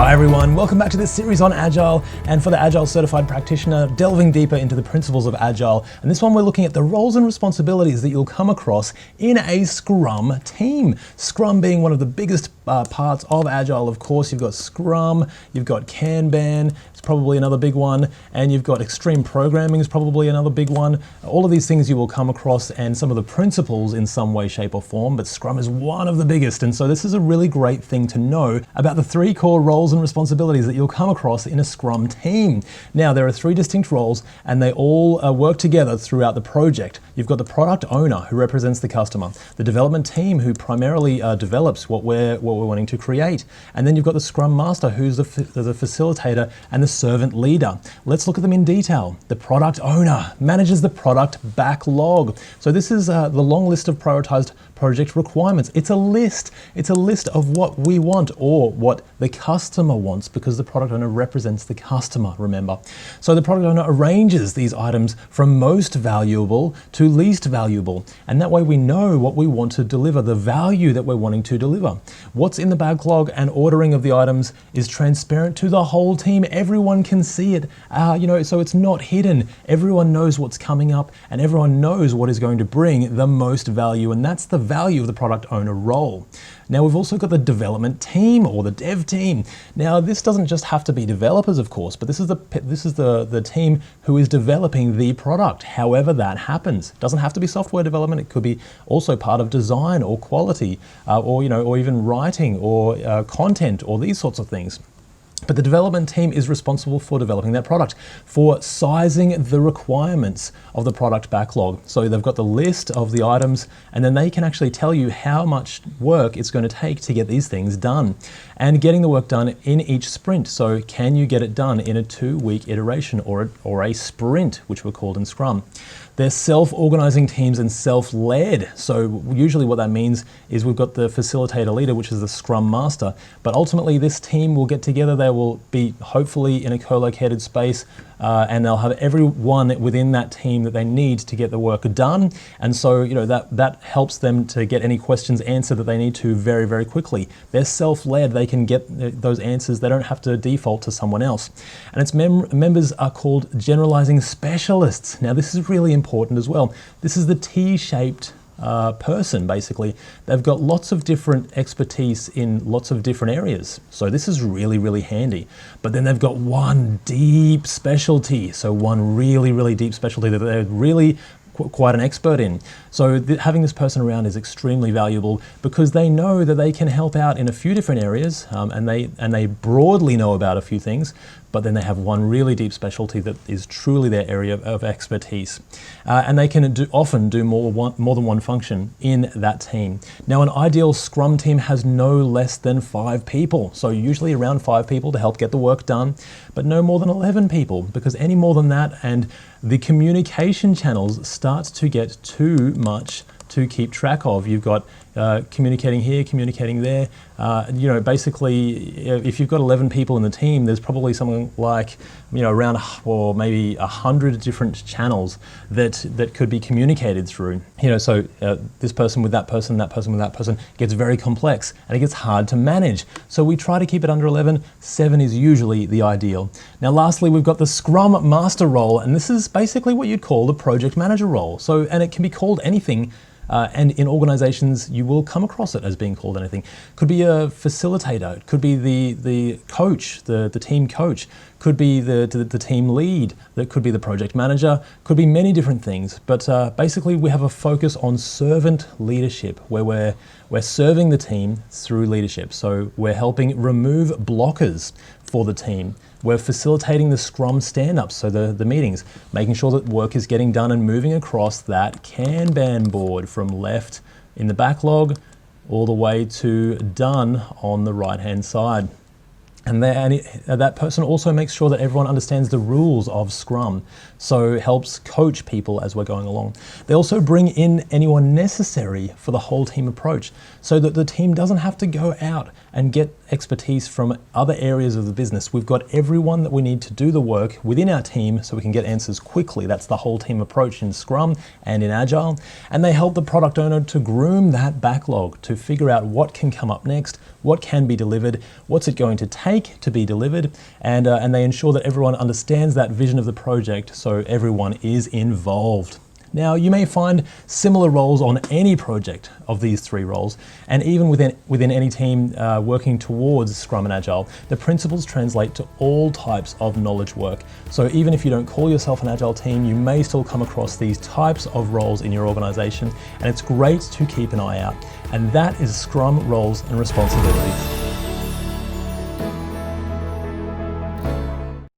Hi everyone, welcome back to this series on Agile, and for the Agile Certified Practitioner, delving deeper into the principles of Agile. And this one we're looking at the roles and responsibilities that you'll come across in a Scrum team. Scrum being one of the biggest parts of Agile, of course. You've got Scrum, you've got Kanban, it's probably another big one, and you've got extreme programming is probably another big one. All of these things you will come across and some of the principles in some way, shape or form, but Scrum is one of the biggest. And so this is a really great thing to know about the three core roles and responsibilities that you'll come across in a Scrum team. Now, there are three distinct roles and they all work together throughout the project. You've got the product owner who represents the customer, the development team who primarily develops what we're wanting to create, and then you've got the Scrum Master who's the facilitator and the servant leader. Let's look at them in detail. The product owner manages the product backlog. So this is the long list of prioritized project requirements. It's a list of what we want or what the customer wants, because the product owner represents the customer, remember. So the product owner arranges these items from most valuable to least valuable, and that way we know what we want to deliver, the value that we're wanting to deliver. What's in the backlog and ordering of the items is transparent to the whole team. Everyone can see it, so it's not hidden. Everyone knows what's coming up and everyone knows what is going to bring the most value, and that's the value of the product owner role. Now, we've also got the development team or the dev team. Now, this doesn't just have to be developers, of course, but this is the team who is developing the product, however that happens. It doesn't have to be software development. It could be also part of design or quality, or even writing or content or these sorts of things. But the development team is responsible for developing that product, for sizing the requirements of the product backlog. So they've got the list of the items, and then they can actually tell you how much work it's going to take to get these things done, and getting the work done in each sprint. So can you get it done in a 2-week iteration or a sprint, which we're called in Scrum? They're self-organizing teams and self-led. So usually what that means is we've got the facilitator leader, which is the Scrum Master, but ultimately this team will get together. They will be hopefully in a co-located space, and they'll have everyone within that team that they need to get the work done. And so that helps them to get any questions answered that they need to very, very quickly. They're self-led. They can get those answers. They don't have to default to someone else. And its members are called generalizing specialists. Now, this is really important as well. This is the T-shaped person, basically. They've got lots of different expertise in lots of different areas. So this is really, really handy. But then they've got one deep specialty. So one really, really deep specialty that they're really quite an expert in. So having this person around is extremely valuable because they know that they can help out in a few different areas, and they broadly know about a few things, but then they have one really deep specialty that is truly their area of expertise. And they can often do more than one function in that team. Now, an ideal Scrum team has no less than 5 people. So usually around 5 people to help get the work done, but no more than 11 people, because any more than that and the communication channels start to get too much to keep track of. You've got communicating here, communicating there. Basically, if you've got 11 people in the team, there's probably something like, around or maybe 100 different channels that could be communicated through. So this person with that person, that person with that person, gets very complex and it gets hard to manage. So we try to keep it under 11. 7 is usually the ideal. Now, lastly, we've got the Scrum Master role, and this is basically what you'd call the project manager role. So, and it can be called anything. And in organizations, you will come across it as being called anything. Could be a facilitator, it could be the coach, the team coach, could be the team lead, that could be the project manager, could be many different things. But basically, we have a focus on servant leadership, where we're serving the team through leadership. So we're helping remove blockers for the team. We're facilitating the Scrum stand-ups, so the meetings, making sure that work is getting done and moving across that Kanban board from left in the backlog all the way to done on the right-hand side. And that person also makes sure that everyone understands the rules of Scrum, so helps coach people as we're going along. They also bring in anyone necessary for the whole team approach, so that the team doesn't have to go out and get expertise from other areas of the business. We've got everyone that we need to do the work within our team so we can get answers quickly. That's the whole team approach in Scrum and in Agile. And they help the product owner to groom that backlog, to figure out what can come up next, what can be delivered, what's it going to take take to be delivered, and they ensure that everyone understands that vision of the project so everyone is involved. Now, you may find similar roles on any project of these three roles, and even within any team working towards Scrum and Agile, the principles translate to all types of knowledge work. So even if you don't call yourself an Agile team, you may still come across these types of roles in your organization, and it's great to keep an eye out. And that is Scrum roles and responsibilities.